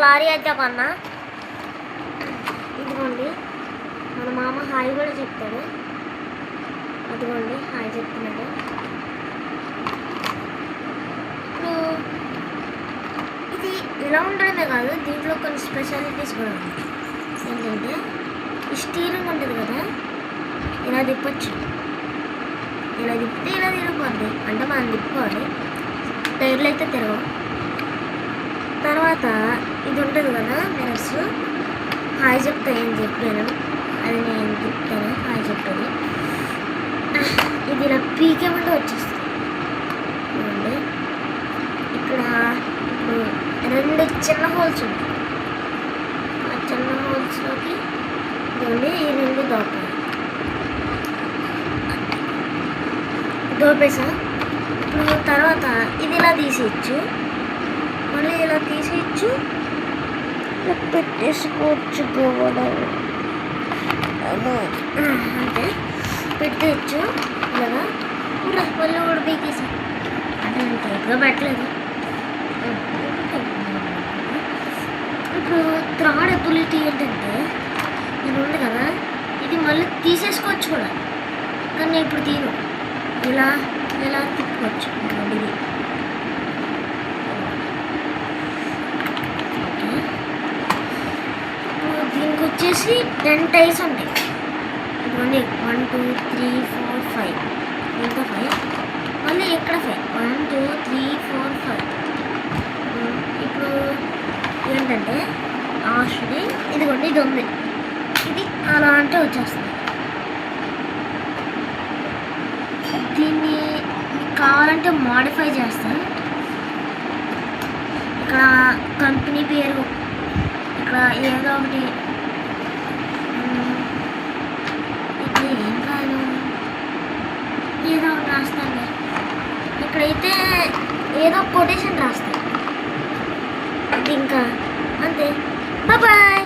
Lorry వేద్దామన్నా. ఇదిగోండి మన మామ హాయ్ కూడా చెప్తాడు. అదిగోండి హాయ్ చెప్తున్నాడు. ఇప్పుడు ఇది ఇలా ఉండడమే కాదు, దీంట్లో కొన్ని స్పెషాలిటీస్ కూడా ఉన్నాయి. ఏంటంటే ఈ స్టీరింగ్ ఉంటుంది కదా, ఇలా తిప్పచ్చు. ఇలా తిప్పితే ఇలా తిరిగిపోద్ది, అంటే మనం తిప్పుకోవాలి. టైర్లు అయితే తిరగవు. తర్వాత ఇది ఉంటుంది కదా మిరర్స్, హాయ్ చెప్తా ఏం చెప్పాను అది నేను చెప్తాను. హాయ్ చెప్పాను. ఇది ఇలా పీకేమంటే వచ్చేస్తుంది. చూడండి ఇక్కడ ఇప్పుడు 2 చిన్న హోల్స్ ఉంటాయి. ఆ చిన్న హోల్స్లోకి చూడండి ఈ 2 దోపేసా. ఇప్పుడు తర్వాత ఇది ఇలా తీసేయచ్చు, మళ్ళీ ఇలా తీసేయచ్చు, పెట్టేసుకోవచ్చు కూడా అంటే పెట్టేయచ్చు ఇలాగా. మళ్ళీ కూడా పీకేసా అంటే నేను టైట్గా పెట్టలేదు. ఇప్పుడు థర్డ్ ఎబిలిటీ ఏంటంటే ఇది ఉంది కదా, ఇది మళ్ళీ తీసేసుకోవచ్చు కూడా, కానీ నేను ఇప్పుడు తీను. ఇలా ఇలా తిప్పుకోవచ్చు. ఇది దీనికి వచ్చేసి 10 టైర్స్ ఉంటాయి. ఇదిగోండి 1 2 3 4 5, ఇంకా 5, మళ్ళీ ఇక్కడ 5 1 2 3 4 5. ఇప్పుడు ఏంటంటే లాస్ట్ది ఇదిగోండి ఇది ఉంది, ఇది అలా అంటే వచ్చేస్తుంది. దీన్ని కావాలంటే మోడిఫై చేస్తాను. ఇక్కడ కంపెనీ పేరు, ఇక్కడ ఏదో ఒకటి ఇక్కడ ఏం కాదు ఏదో ఒకటి రాస్తాను. ఇక్కడైతే ఏదో కొటేషన్ రాస్తాను. అది ఇంకా అంతే. బాయ్.